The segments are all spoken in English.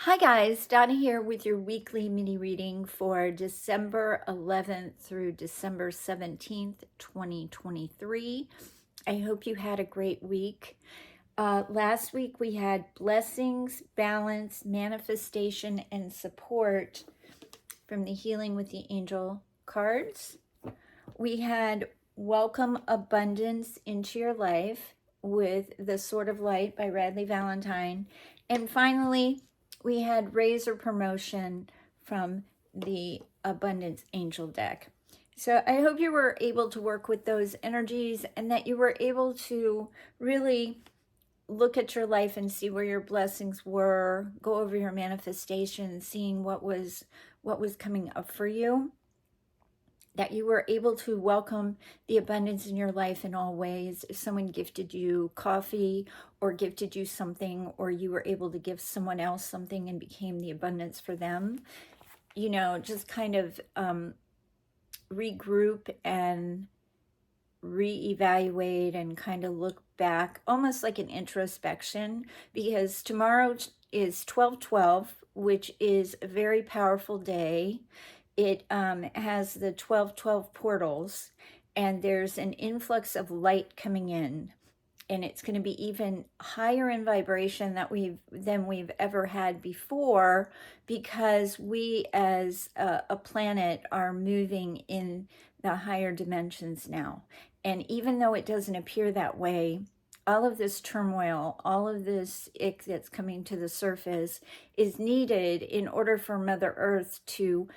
Hi guys, Donna here with your weekly mini reading for December 11th through December 17th, 2023. I hope you had a great week. Last week we had blessings, balance, manifestation, and support from the Healing with the Angel cards. We had welcome abundance into your life with The Sword of Light by Radley Valentine. And finally, we had razor promotion from the Abundance Angel deck. So I hope you were able to work with those energies and that you were able to really look at your life and see where your blessings were, go over your manifestation, seeing what was coming up for you, that you were able to welcome the abundance in your life in all ways. If someone gifted you coffee or gifted you something, or you were able to give someone else something and became the abundance for them, just kind of regroup and reevaluate and kind of look back, almost like an introspection, because tomorrow is 12/12, which is a very powerful day. It has the 12/12 portals, and there's an influx of light coming in, and it's going to be even higher in vibration than we've ever had before, because we as a planet are moving in the higher dimensions now. And even though it doesn't appear that way, all of this turmoil, all of this ick that's coming to the surface is needed in order for Mother Earth to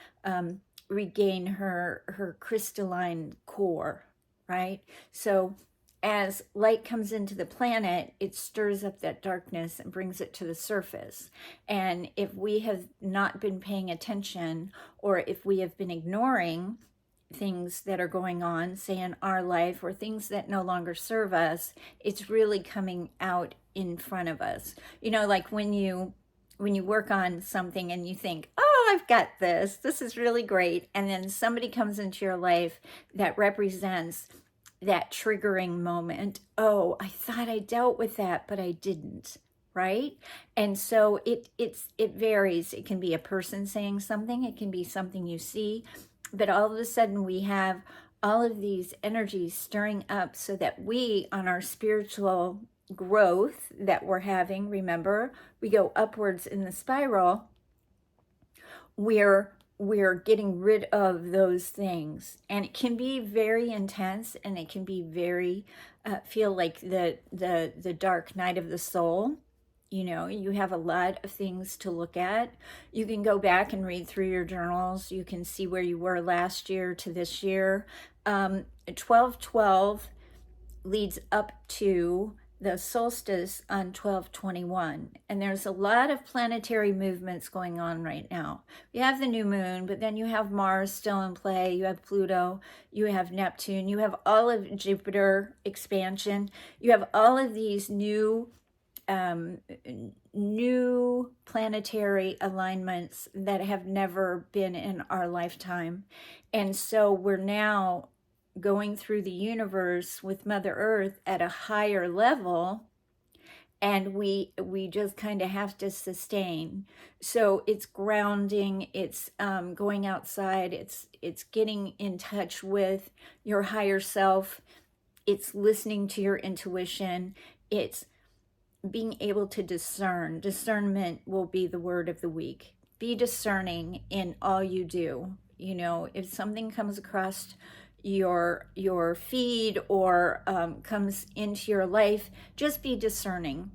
regain her crystalline core, right? So as light comes into the planet, it stirs up that darkness and brings it to the surface. And if we have not been paying attention, or if we have been ignoring things that are going on, say in our life, or things that no longer serve us, it's really coming out in front of us. Like when you work on something and you think, oh, I've got this is really great, and then somebody comes into your life that represents that triggering moment. Oh, I thought I dealt with that, but I didn't, right? And so it varies. It can be a person saying something, it can be something you see, but all of a sudden we have all of these energies stirring up, so that we, on our spiritual growth that we're having, remember, we go upwards in the spiral, we're getting rid of those things. And it can be very intense, and it can be very feel like the dark night of the soul. You have a lot of things to look at. You can go back and read through your journals. You can see where you were last year to this year. 12/12 leads up to the solstice on 12/21, and there's a lot of planetary movements going on right now. You have the new moon, but then you have Mars still in play, you have Pluto, you have Neptune, you have all of Jupiter expansion, you have all of these new planetary alignments that have never been in our lifetime. And so we're now going through the universe with Mother Earth at a higher level, and we just kind of have to sustain. So it's grounding, it's going outside, it's getting in touch with your higher self, it's listening to your intuition, it's being able to discern. Discernment will be the word of the week. Be discerning in all you do. If something comes across your feed, or comes into your life, just be discerning.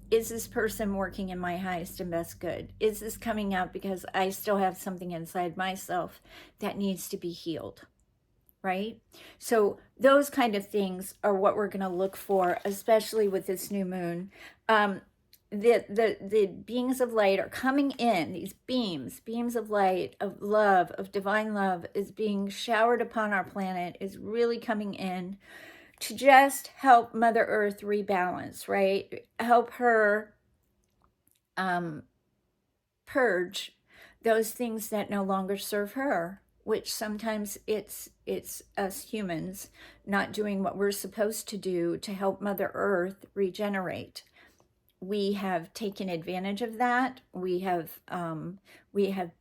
Is this person working in my highest and best good? Is this coming out because I still have something inside myself that needs to be healed? Right? So those kind of things are what we're going to look for, especially with this new moon. The beings of light are coming in. These beams of light, of love, of divine love, is being showered upon our planet, is really coming in to just help Mother Earth rebalance, right? Help her purge those things that no longer serve her, which sometimes it's us humans not doing what we're supposed to do to help Mother Earth regenerate. we have taken advantage of that. We have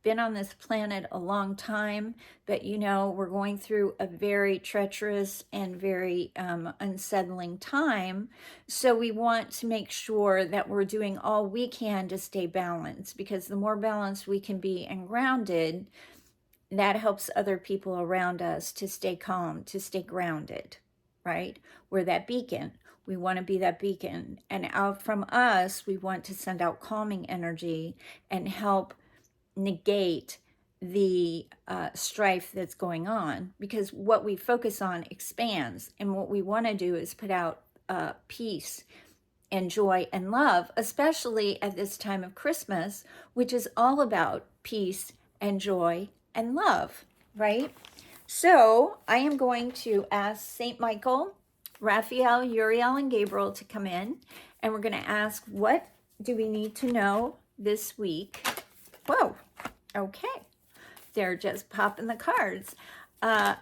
been on this planet a long time, but we're going through a very treacherous and very unsettling time. So we want to make sure that we're doing all we can to stay balanced, because the more balanced we can be and grounded, that helps other people around us to stay calm, to stay grounded, right? We're that beacon. We want to be that beacon. And out from us, we want to send out calming energy and help negate the strife that's going on, because what we focus on expands. And what we want to do is put out peace and joy and love, especially at this time of Christmas, which is all about peace and joy and love, right? So I am going to ask St. Michael, Raphael, Uriel, and Gabriel to come in, and we're going to ask, what do we need to know this week? Whoa, okay. They're just popping the cards. I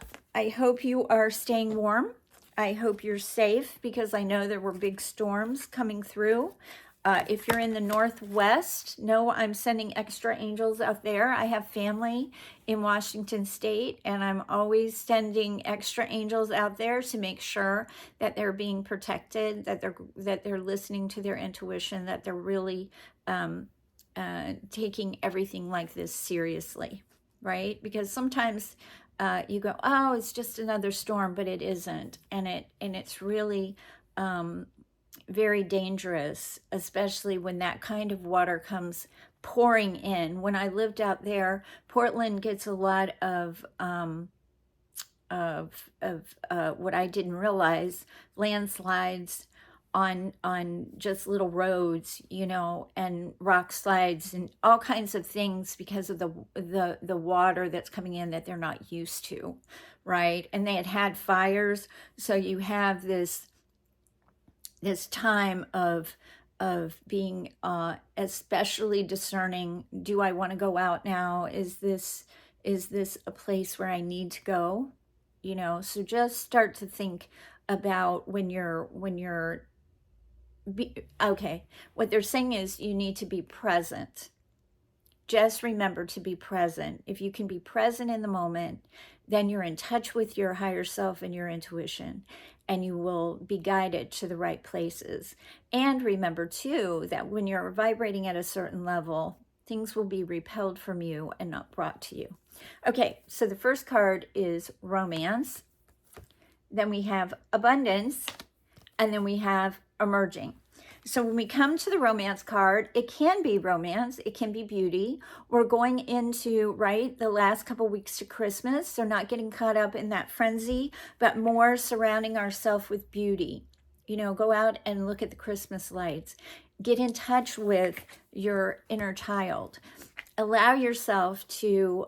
hope you are staying warm. I hope you're safe, because I know there were big storms coming through. If you're in the Northwest, know I'm sending extra angels out there. I have family in Washington State, and I'm always sending extra angels out there to make sure that they're being protected, that they're listening to their intuition, that they're really taking everything like this seriously, right? Because sometimes you go, oh, it's just another storm, but it isn't, and it's really very dangerous, especially when that kind of water comes pouring in. When I lived out there, Portland gets a lot of what I didn't realize, landslides on just little roads, and rock slides and all kinds of things, because of the water that's coming in that they're not used to, right? And they had fires, so you have this time of being especially discerning. Do I want to go out now? Is this a place where I need to go? So just start to think about when you're okay. What they're saying is you need to be present. Just remember to be present. If you can be present in the moment, then you're in touch with your higher self and your intuition, and you will be guided to the right places. And remember too, that when you're vibrating at a certain level, things will be repelled from you and not brought to you. Okay, so the first card is romance. Then we have abundance, and then we have emerging. So when we come to the romance card, it can be romance, it can be beauty. We're going into, right, the last couple weeks to Christmas, so not getting caught up in that frenzy, but more surrounding ourselves with beauty. Go out and look at the Christmas lights. Get in touch with your inner child. Allow yourself to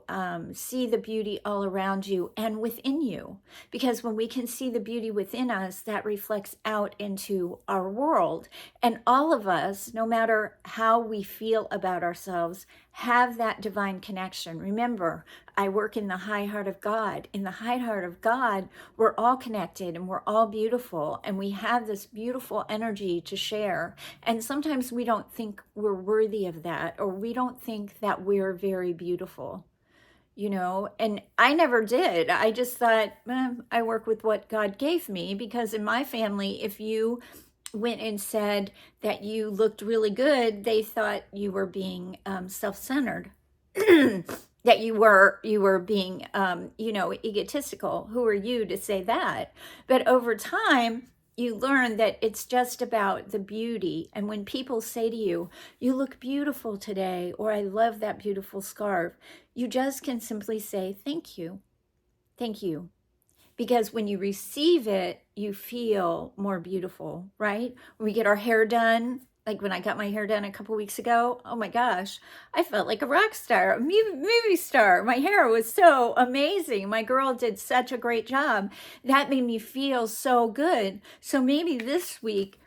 see the beauty all around you and within you. Because when we can see the beauty within us, that reflects out into our world. And all of us, no matter how we feel about ourselves, have that divine connection. Remember, I work in the high heart of God. In the high heart of God, we're all connected and we're all beautiful, and we have this beautiful energy to share. And sometimes we don't think we're worthy of that, or we don't think that we're very beautiful, and I never did. I just thought, I work with what God gave me, because in my family, if you went and said that you looked really good, they thought you were being self-centered. That you were being egotistical. Who are you to say that? But over time, you learn that it's just about the beauty. And when people say to you, you look beautiful today, or I love that beautiful scarf, you just can simply say, thank you. Thank you. Because when you receive it, you feel more beautiful, right? When we get our hair done, like when I got my hair done a couple weeks ago, oh my gosh, I felt like a rock star, a movie star. My hair was so amazing. My girl did such a great job. That made me feel so good. So maybe this week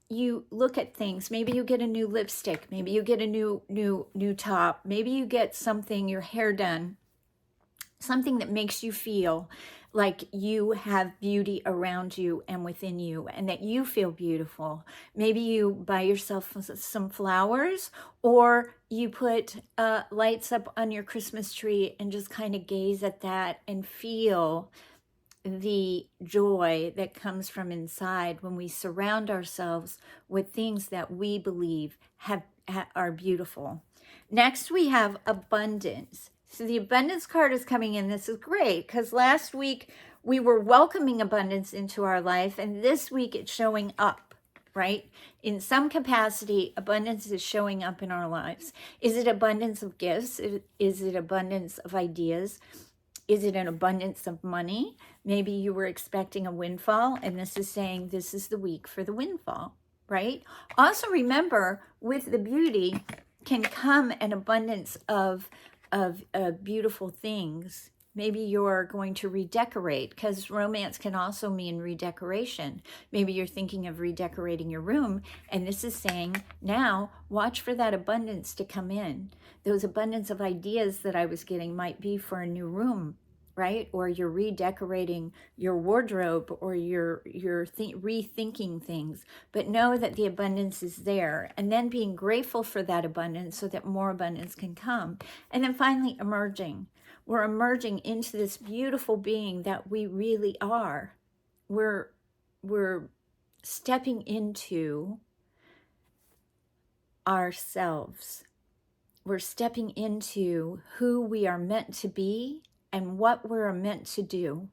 you look at things. Maybe you get a new lipstick. Maybe you get a new top. Maybe you get something, your hair done, something that makes you feel like you have beauty around you and within you, and that you feel beautiful. Maybe you buy yourself some flowers, or you put lights up on your Christmas tree and just kind of gaze at that and feel the joy that comes from inside when we surround ourselves with things that we believe are beautiful. Next, we have abundance. So the abundance card is coming in. This is great because last week we were welcoming abundance into our life, and this week it's showing up, right? In some capacity, abundance is showing up in our lives. Is it abundance of gifts? Is it abundance of ideas? Is it an abundance of money? Maybe you were expecting a windfall, and this is saying this is the week for the windfall, right? Also remember, with the beauty can come an abundance of beautiful things. Maybe you're going to redecorate, because romance can also mean redecoration. Maybe you're thinking of redecorating your room, and this is saying, now watch for that abundance to come in. Those abundance of ideas that I was getting might be for a new room, right? Or you're redecorating your wardrobe, or you're rethinking things. But know that the abundance is there, and then being grateful for that abundance so that more abundance can come. And then finally, emerging. We're emerging into this beautiful being that we really are. We're stepping into ourselves. We're stepping into who we are meant to be and what we're meant to do.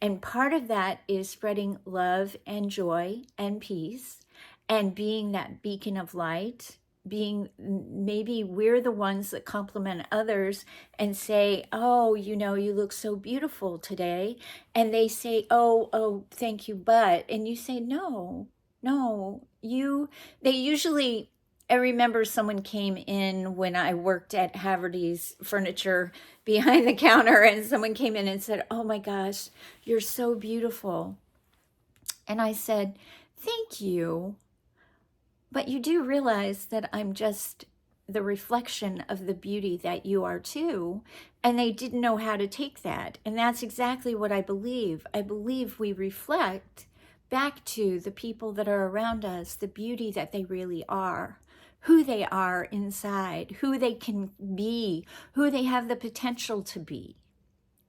And part of that is spreading love and joy and peace and being that beacon of light. Maybe we're the ones that compliment others and say, oh, you look so beautiful today. And they say, oh, thank you, but, and you say, no, they usually, I remember someone came in when I worked at Haverty's Furniture behind the counter, and someone came in and said, oh my gosh, you're so beautiful. And I said, thank you. But you do realize that I'm just the reflection of the beauty that you are too. And they didn't know how to take that. And that's exactly what I believe. I believe we reflect back to the people that are around us the beauty that they really are, who they are inside, who they can be, who they have the potential to be,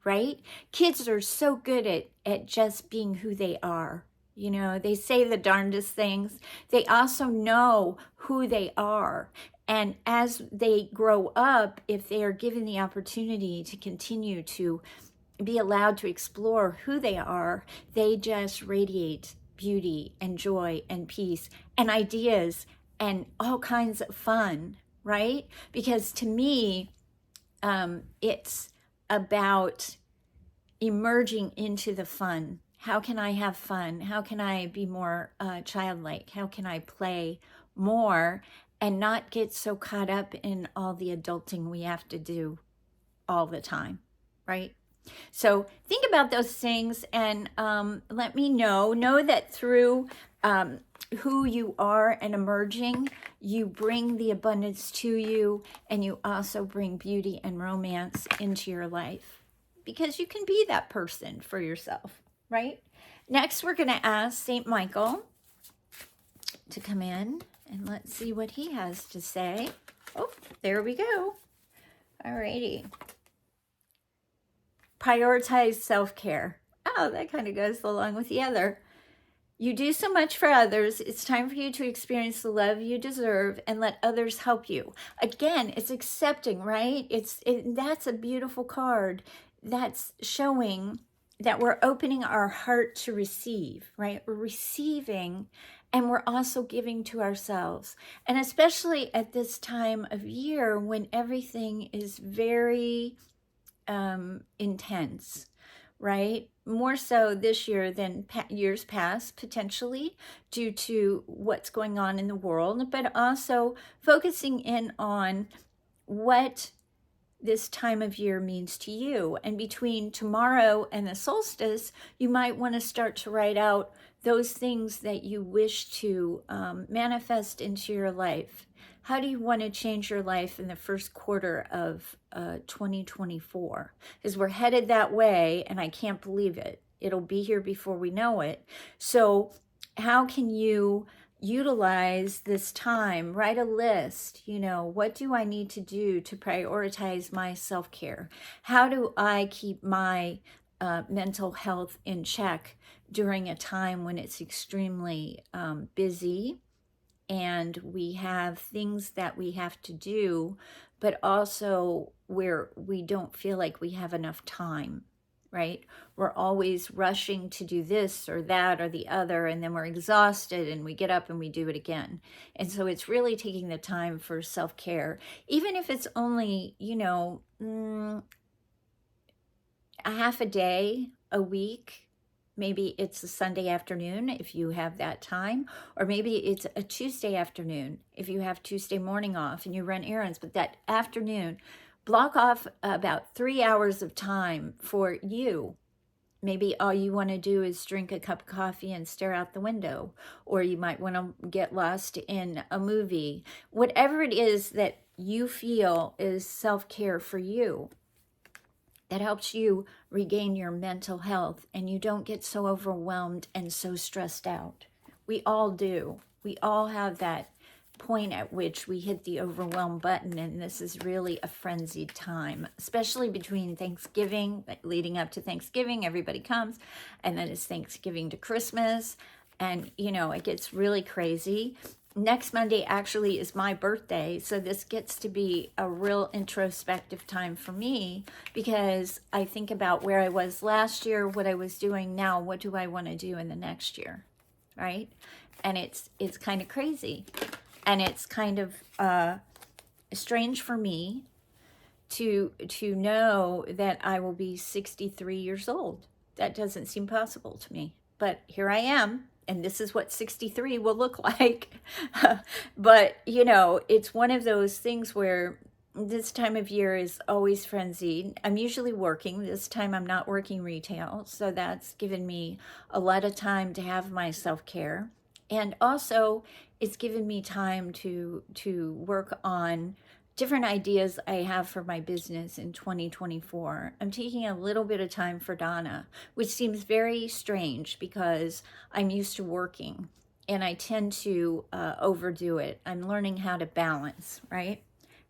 right? Kids are so good at just being who they are. They say the darndest things. They also know who they are. And as they grow up, if they are given the opportunity to continue to be allowed to explore who they are, they just radiate beauty and joy and peace and ideas and all kinds of fun, right? Because to me, it's about emerging into the fun. How can I have fun? How can I be more childlike? How can I play more and not get so caught up in all the adulting we have to do all the time, right? So think about those things and let me know. Know that through who you are and emerging, you bring the abundance to you, and you also bring beauty and romance into your life, because you can be that person for yourself, right? Next, we're going to ask St. Michael to come in, and let's see what he has to say. Oh, there we go. All righty. Prioritize self-care. Oh, that kind of goes along with the other. You do so much for others. It's time for you to experience the love you deserve and let others help you. Again, it's accepting, right? That's a beautiful card. That's showing that we're opening our heart to receive, right? We're receiving, and we're also giving to ourselves. And especially at this time of year when everything is very intense, right? More so this year than years past, potentially, due to what's going on in the world, but also focusing in on what this time of year means to you. And between tomorrow and the solstice, you might want to start to write out those things that you wish to manifest into your life. How do you want to change your life in the first quarter of 2024? Because we're headed that way, and I can't believe it. It'll be here before we know it. So how can you utilize this time? Write a list. What do I need to do to prioritize my self-care? How do I keep my mental health in check during a time when it's extremely busy and we have things that we have to do, but also where we don't feel like we have enough time, right? We're always rushing to do this or that or the other, and then we're exhausted and we get up and we do it again. And so it's really taking the time for self-care, even if it's only, a half a day a week. Maybe it's a Sunday afternoon if you have that time, or maybe it's a Tuesday afternoon if you have Tuesday morning off and you run errands. But that afternoon, block off about 3 hours of time for you. Maybe all you want to do is drink a cup of coffee and stare out the window, or you might want to get lost in a movie. Whatever it is that you feel is self-care for you, that helps you regain your mental health and you don't get so overwhelmed and so stressed out. We all do. We all have that point at which we hit the overwhelm button, and this is really a frenzied time, especially between Thanksgiving, leading up to Thanksgiving, everybody comes, and then it's Thanksgiving to Christmas, and it gets really crazy. Next Monday actually is my birthday, so this gets to be a real introspective time for me, because I think about where I was last year, what I was doing now, what do I want to do in the next year, right? And it's kind of crazy, and it's kind of strange for me to know that I will be 63 years old. That doesn't seem possible to me, but here I am. And this is what 63 will look like. But, it's one of those things where this time of year is always frenzied. I'm usually working. This time I'm not working retail. So that's given me a lot of time to have my self-care. And also, it's given me time to work on different ideas I have for my business in 2024. I'm taking a little bit of time for Donna, which seems very strange because I'm used to working and I tend to overdo it. I'm learning how to balance, right?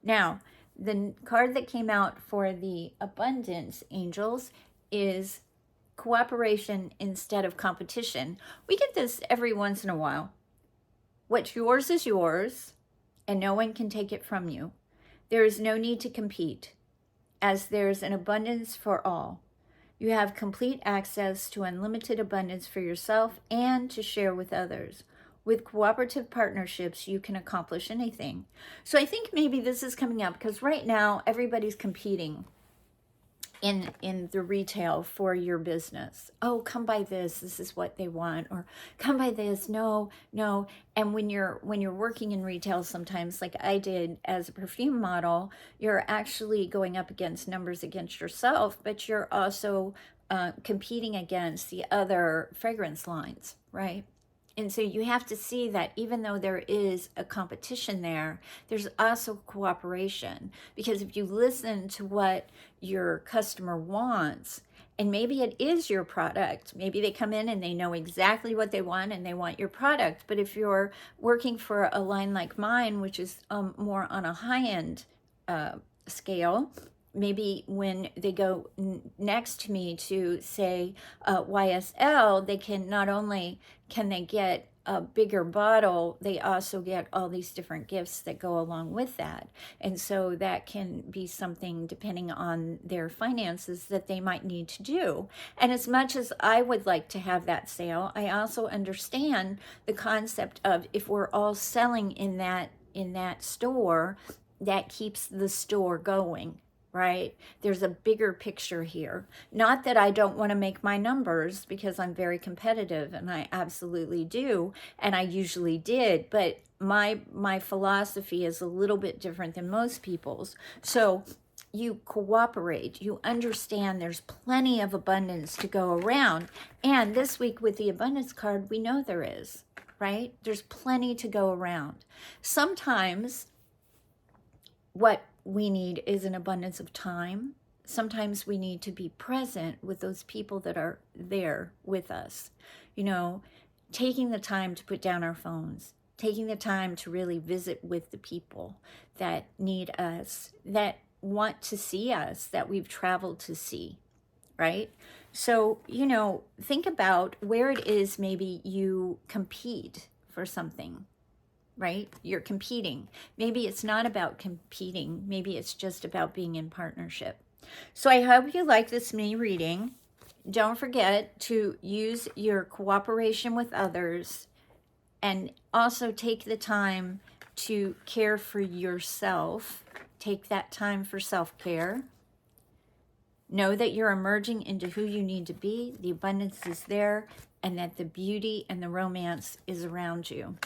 Now, the card that came out for the Abundance Angels is cooperation instead of competition. We get this every once in a while. What's yours is yours, and no one can take it from you. There is no need to compete, as there's an abundance for all. You have complete access to unlimited abundance for yourself and to share with others. With cooperative partnerships, you can accomplish anything. So I think maybe this is coming up because right now everybody's competing in the retail for your business. Oh, come buy this is what they want, or come buy this. No. And when you're working in retail, sometimes like I did as a perfume model, you're actually going up against numbers against yourself, but you're also competing against the other fragrance lines, right? And so you have to see that even though there is a competition there, there's also cooperation. Because if you listen to what your customer wants, and maybe it is your product, maybe they come in and they know exactly what they want and they want your product. But if you're working for a line like mine, which is more on a high-end scale, maybe when they go next to me to say YSL, they can not only can they get a bigger bottle, they also get all these different gifts that go along with that. And so that can be something, depending on their finances, that they might need to do. And as much as I would like to have that sale, I also understand the concept of if we're all selling in that store, that keeps the store going. Right? There's a bigger picture here. Not that I don't want to make my numbers, because I'm very competitive and I absolutely do, and I usually did, but my philosophy is a little bit different than most people's. So you cooperate, you understand there's plenty of abundance to go around. And this week with the abundance card, we know there is, right? There's plenty to go around. Sometimes what we need is an abundance of time. Sometimes we need to be present with those people that are there with us. You know, taking the time to put down our phones, taking the time to really visit with the people that need us, that want to see us, that we've traveled to see, right? So, think about where it is maybe you compete for something, right? You're competing. Maybe it's not about competing. Maybe it's just about being in partnership. So I hope you like this mini reading. Don't forget to use your cooperation with others and also take the time to care for yourself. Take that time for self-care. Know that you're emerging into who you need to be. The abundance is there, and that the beauty and the romance is around you.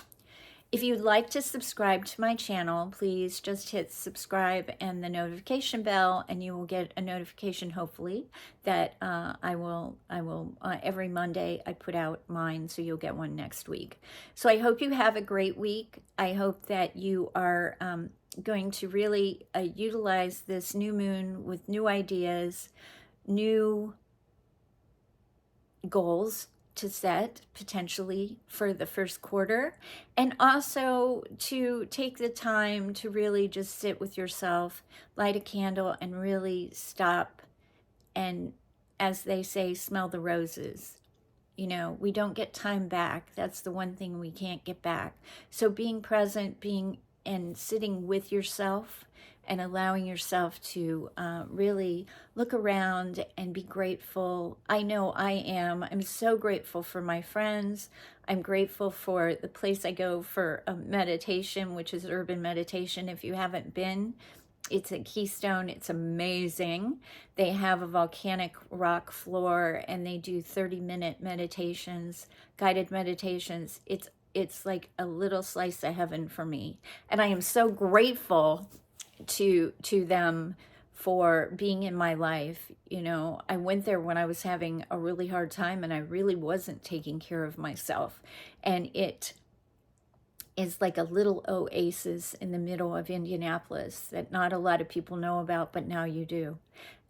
If you'd like to subscribe to my channel, please just hit subscribe and the notification bell, and you will get a notification, hopefully, that I will every Monday I put out mine, so you'll get one next week. So I hope you have a great week. I hope that you are going to really utilize this new moon with new ideas, new goals to set potentially for the first quarter, and also to take the time to really just sit with yourself, light a candle, and really stop and, as they say, smell the roses. We don't get time back. That's the one thing we can't get back. So being present, being and sitting with yourself and allowing yourself to really look around and be grateful. I know I am. I'm so grateful for my friends. I'm grateful for the place I go for meditation, which is urban meditation. If you haven't been, it's at Keystone. It's amazing. They have a volcanic rock floor, and they do 30-minute meditations, guided meditations. It's like a little slice of heaven for me. And I am so grateful to them for being in my life. I went there when I was having a really hard time, and I really wasn't taking care of myself. And it is like a little oasis in the middle of Indianapolis that not a lot of people know about, but now you do.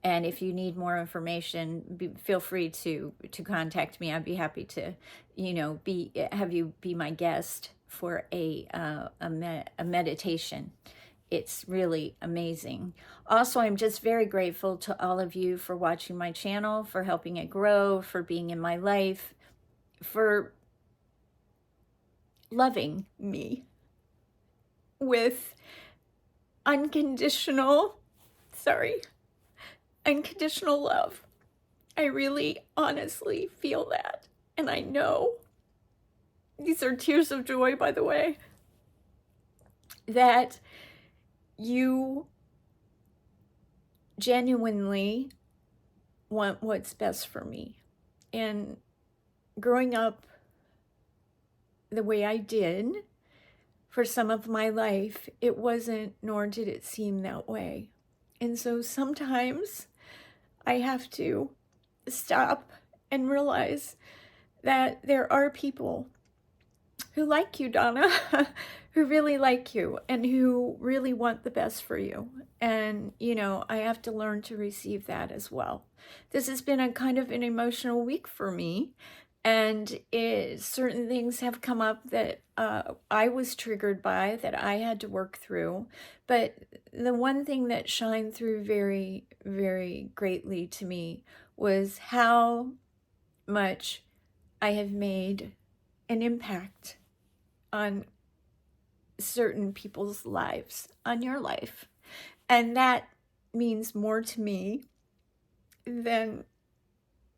And if you need more information, feel free to contact me. I'd be happy to, have you be my guest for a meditation. It's really amazing. Also, I'm just very grateful to all of you for watching my channel, for helping it grow, for being in my life, for loving me with unconditional love. I really honestly feel that. And I know, these are tears of joy, by the way, that you genuinely want what's best for me. And growing up the way I did for some of my life, it wasn't, nor did it seem that way. And so sometimes I have to stop and realize that there are people who like you, Donna, who really like you and who really want the best for you. And, I have to learn to receive that as well. This has been a kind of an emotional week for me. And certain things have come up that I was triggered by, that I had to work through. But the one thing that shined through very, very greatly to me was how much I have made an impact on certain people's lives, on your life. And that means more to me than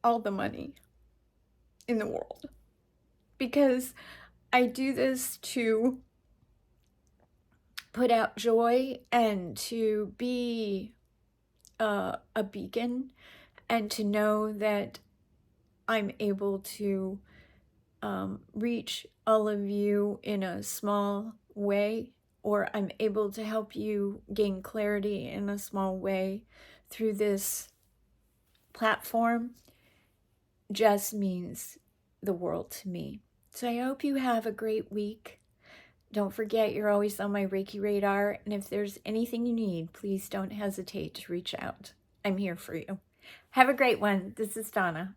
all the money in the world, because I do this to put out joy and to be a beacon, and to know that I'm able to reach all of you in a small way, or I'm able to help you gain clarity in a small way through this platform, just means the world to me. So I hope you have a great week. Don't forget, you're always on my Reiki radar, and if there's anything you need, please don't hesitate to reach out. I'm here for you. Have a great one. This is Donna.